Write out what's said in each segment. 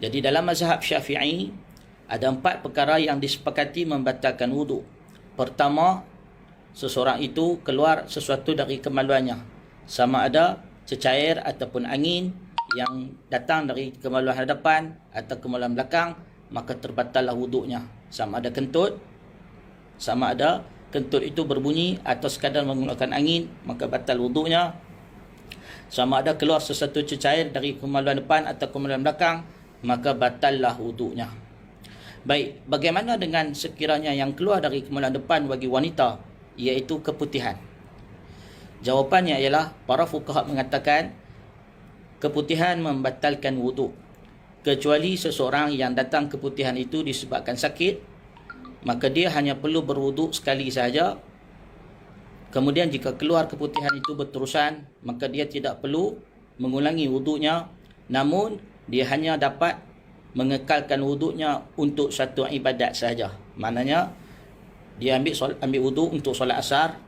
Jadi dalam mazhab Syafi'i ada 4 perkara yang disepakati membatalkan wuduk. Pertama, seseorang itu keluar sesuatu dari kemaluannya, sama ada cecair ataupun angin yang datang dari kemaluan hadapan atau kemaluan belakang, maka terbatallah wuduknya. Sama ada kentut itu berbunyi atau sekadar mengeluarkan angin, maka batal wuduknya. Sama ada keluar sesuatu cecair dari kemaluan depan atau kemaluan belakang, maka batallah wuduknya. Baik, bagaimana dengan sekiranya yang keluar dari kemaluan depan bagi wanita, iaitu keputihan? Jawapannya ialah para fuqaha mengatakan keputihan membatalkan wuduk, kecuali seseorang yang datang keputihan itu disebabkan sakit, maka dia hanya perlu berwuduk sekali sahaja. Kemudian jika keluar keputihan itu berterusan, maka dia tidak perlu mengulangi wuduknya, namun dia hanya dapat mengekalkan wuduknya untuk satu ibadat sahaja. Maknanya dia ambil wuduk untuk solat asar,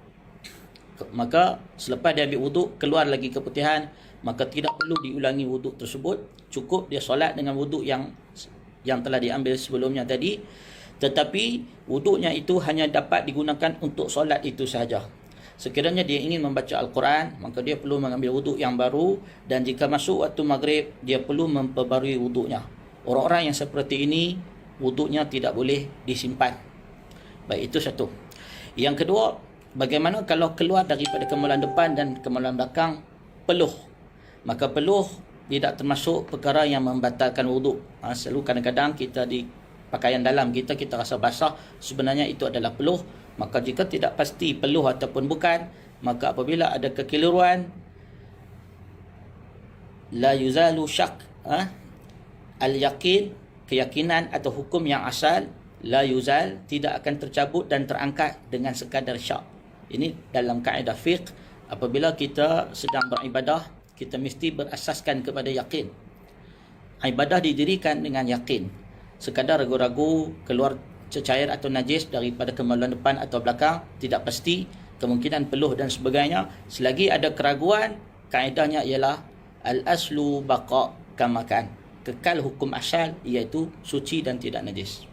maka selepas dia ambil wuduk keluar lagi keputihan, maka tidak perlu diulangi wuduk tersebut, cukup dia solat dengan wuduk yang telah diambil sebelumnya tadi. Tetapi wuduknya itu hanya dapat digunakan untuk solat itu sahaja. Sekiranya dia ingin membaca Al-Quran, maka dia perlu mengambil wuduk yang baru, dan jika masuk waktu maghrib, dia perlu memperbarui wuduknya. Orang-orang yang seperti ini, wuduknya tidak boleh disimpan. Baik, itu satu. Yang kedua, bagaimana kalau keluar daripada kemaluan depan dan kemaluan belakang peluh? Maka peluh tidak termasuk perkara yang membatalkan wuduk. Selalu kadang-kadang kita di pakaian dalam kita rasa basah, sebenarnya itu adalah peluh. Maka jika tidak pasti peluh ataupun bukan, maka apabila ada kekeliruan, la yuzalu syak, al-yakin, keyakinan atau hukum yang asal, la yuzal, tidak akan tercabut dan terangkat dengan sekadar syak. Ini dalam kaedah fiqh, apabila kita sedang beribadah, kita mesti berasaskan kepada yakin. Ibadah didirikan dengan yakin. Sekadar ragu-ragu keluar cecair atau najis daripada kemaluan depan atau belakang, tidak pasti, kemungkinan peluh dan sebagainya, selagi ada keraguan, kaedahnya ialah al-aslu baqa' kamakan, kekal hukum asal, iaitu suci dan tidak najis.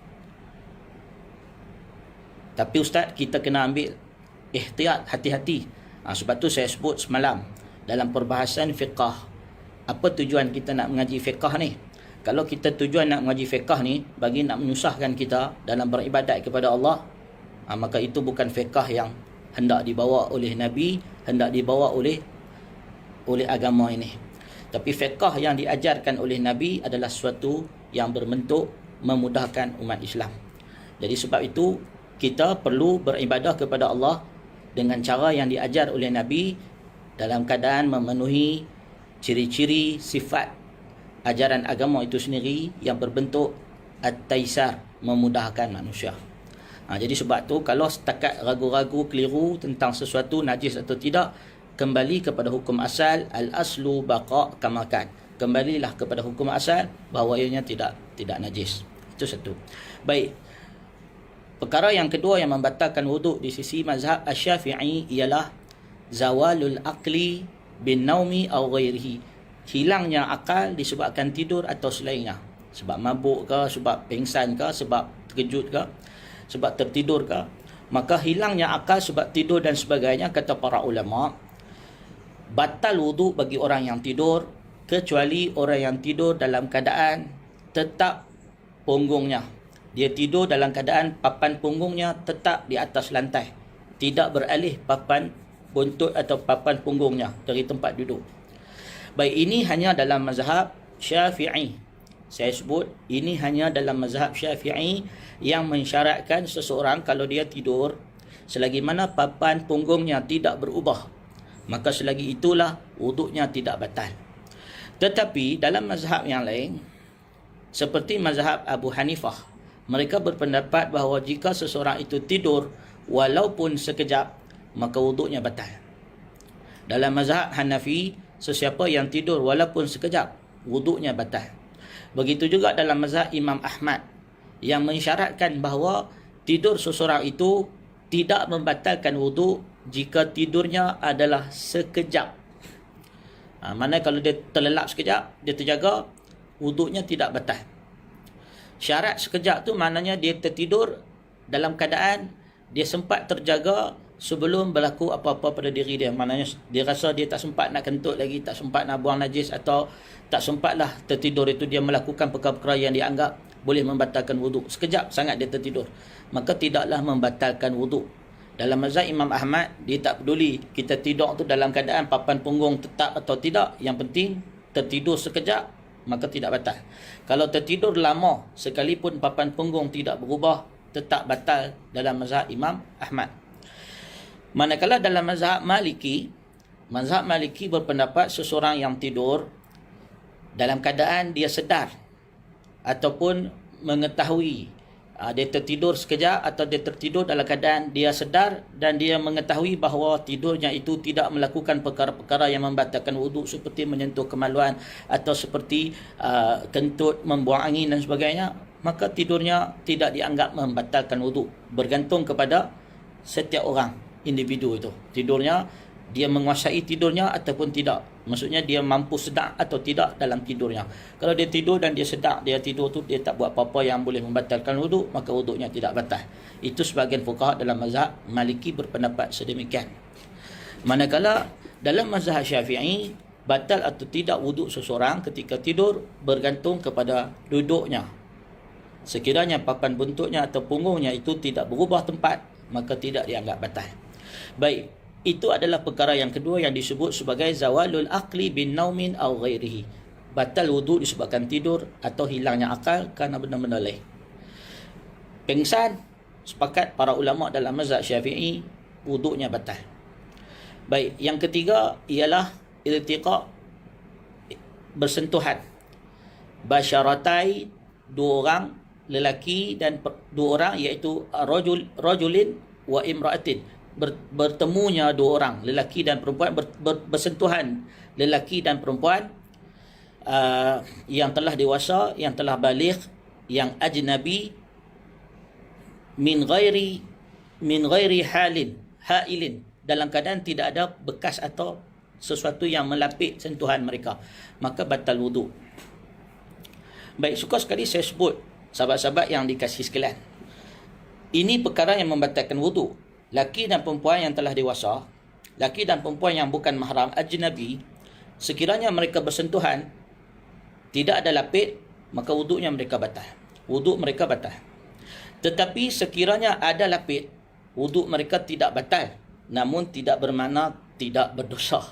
Tapi ustaz, kita kena ambil ihtiyat, hati-hati. Sebab tu saya sebut semalam dalam perbahasan fiqah, apa tujuan kita nak mengaji fiqah ni? Kalau kita tujuan nak mengaji fiqah ni bagi nak menyusahkan kita dalam beribadat kepada Allah, maka itu bukan fiqah yang hendak dibawa oleh Nabi, hendak dibawa oleh agama ini. Tapi fiqah yang diajarkan oleh Nabi adalah sesuatu yang berbentuk memudahkan umat Islam. Jadi sebab itu kita perlu beribadah kepada Allah dengan cara yang diajar oleh Nabi, dalam keadaan memenuhi ciri-ciri sifat ajaran agama itu sendiri yang berbentuk at-taisar, memudahkan manusia. Jadi sebab tu kalau setakat ragu-ragu keliru tentang sesuatu najis atau tidak, kembali kepada hukum asal, al-aslu baqa' kamakan. Kembalilah kepada hukum asal bahawa ianya tidak najis. Itu satu. Baik. Perkara yang kedua yang membatalkan wuduk di sisi mazhab Asy-Syafi'i ialah zawalul aqli bin naumi aw ghairihi. Hilangnya akal disebabkan tidur atau selainnya. Sebab mabuk ke, sebab pengsan ke, sebab terkejut ke, sebab tertidur ke. Maka hilangnya akal sebab tidur dan sebagainya, kata para ulama, batal wuduk bagi orang yang tidur, kecuali orang yang tidur dalam keadaan tetap punggungnya. Dia tidur dalam keadaan papan punggungnya tetap di atas lantai, tidak beralih papan buntut atau papan punggungnya dari tempat duduk. Baik, ini hanya dalam mazhab Syafi'i. Saya sebut ini hanya dalam mazhab Syafi'i yang mensyaratkan seseorang kalau dia tidur, selagi mana papan punggungnya tidak berubah, maka selagi itulah wuduknya tidak batal. Tetapi dalam mazhab yang lain, seperti mazhab Abu Hanifah, mereka berpendapat bahawa jika seseorang itu tidur walaupun sekejap, maka wuduknya batal. Dalam mazhab Hanafi, sesiapa yang tidur walaupun sekejap, wuduknya batal. Begitu juga dalam mazhab Imam Ahmad, yang mensyaratkan bahawa tidur seseorang itu tidak membatalkan wuduk jika tidurnya adalah sekejap. Mana kalau dia terlelap sekejap, dia terjaga, wuduknya tidak batal. Syarat sekejap tu maknanya dia tertidur dalam keadaan dia sempat terjaga sebelum berlaku apa-apa pada diri dia. Maknanya dia rasa dia tak sempat nak kentut lagi, tak sempat nak buang najis, atau tak sempatlah tertidur itu dia melakukan perkara-perkara yang dianggap boleh membatalkan wuduk. Sekejap sangat dia tertidur, maka tidaklah membatalkan wuduk. Dalam mazhab Imam Ahmad, dia tak peduli kita tidur tu dalam keadaan papan punggung tetap atau tidak. Yang penting tertidur sekejap, maka tidak batal. Kalau tertidur lama sekalipun papan punggung tidak berubah, tetap batal dalam mazhab Imam Ahmad. Manakala dalam mazhab Maliki berpendapat seseorang yang tidur dalam keadaan dia sedar ataupun mengetahui dia tertidur sekejap atau dia tertidur dalam keadaan dia sedar dan dia mengetahui bahawa tidurnya itu tidak melakukan perkara-perkara yang membatalkan wuduk seperti menyentuh kemaluan atau seperti kentut, membuang angin dan sebagainya, maka tidurnya tidak dianggap membatalkan wuduk. Bergantung kepada setiap orang, individu itu. Tidurnya, dia menguasai tidurnya ataupun tidak. Maksudnya dia mampu sedar atau tidak dalam tidurnya. Kalau dia tidur dan dia sedar, dia tidur tu dia tak buat apa-apa yang boleh membatalkan wuduk, maka wuduknya tidak batal. Itu sebahagian fuqaha dalam mazhab Maliki berpendapat sedemikian. Manakala dalam mazhab Syafi'i, batal atau tidak wuduk seseorang ketika tidur bergantung kepada duduknya. Sekiranya papan buntutnya atau punggungnya itu tidak berubah tempat, maka tidak dianggap batal. Baik, itu adalah perkara yang kedua yang disebut sebagai zawalul aqli bin naumin aw ghairihi. Batal wuduk disebabkan tidur atau hilangnya akal kerana benda-benda lain. Pengsan, sepakat para ulama dalam mazhab Syafi'i, wuduknya batal. Baik, yang ketiga ialah iltiqa, bersentuhan. Basyaratai, dua orang lelaki dan dua orang, iaitu rajulin wa imra'atin, bertemunya dua orang lelaki dan perempuan, bersentuhan lelaki dan perempuan yang telah dewasa, yang telah baligh, yang ajnabi, min ghairi hailin, dalam keadaan tidak ada bekas atau sesuatu yang melapik sentuhan mereka, maka batal wuduk. Baik, suka sekali saya sebut sahabat-sahabat yang dikasihi sekalian, ini perkara yang membatalkan wuduk. Laki dan perempuan yang telah dewasa, laki dan perempuan yang bukan mahram, ajnabi, sekiranya mereka bersentuhan tidak ada lapik, maka wuduknya mereka batal. Wuduk mereka batal. Tetapi sekiranya ada lapik, wuduk mereka tidak batal, namun tidak bermakna tidak berdosa.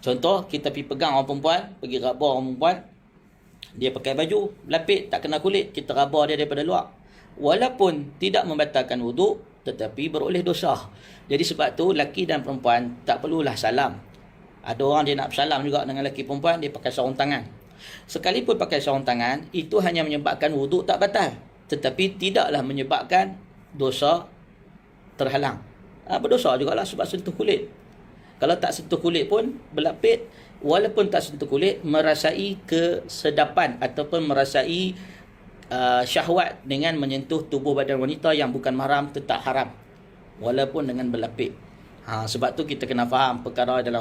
Contoh, kita pergi pegang orang perempuan, pergi rabah orang perempuan, dia pakai baju lapik, tak kena kulit, kita rabah dia daripada luar, walaupun tidak membatalkan wuduk, tetapi beroleh dosa. Jadi sebab tu laki dan perempuan tak perlulah salam. Ada orang dia nak bersalam juga dengan laki perempuan, dia pakai sarung tangan. Sekalipun pakai sarung tangan, itu hanya menyebabkan wuduk tak batal, tetapi tidaklah menyebabkan dosa terhalang. Berdosa jugalah sebab sentuh kulit. Kalau tak sentuh kulit pun berlapik, walaupun tak sentuh kulit, merasai kesedapan ataupun merasai syahwat dengan menyentuh tubuh badan wanita yang bukan mahram tetap haram, walaupun dengan berlapik. Sebab tu kita kena faham perkara dalam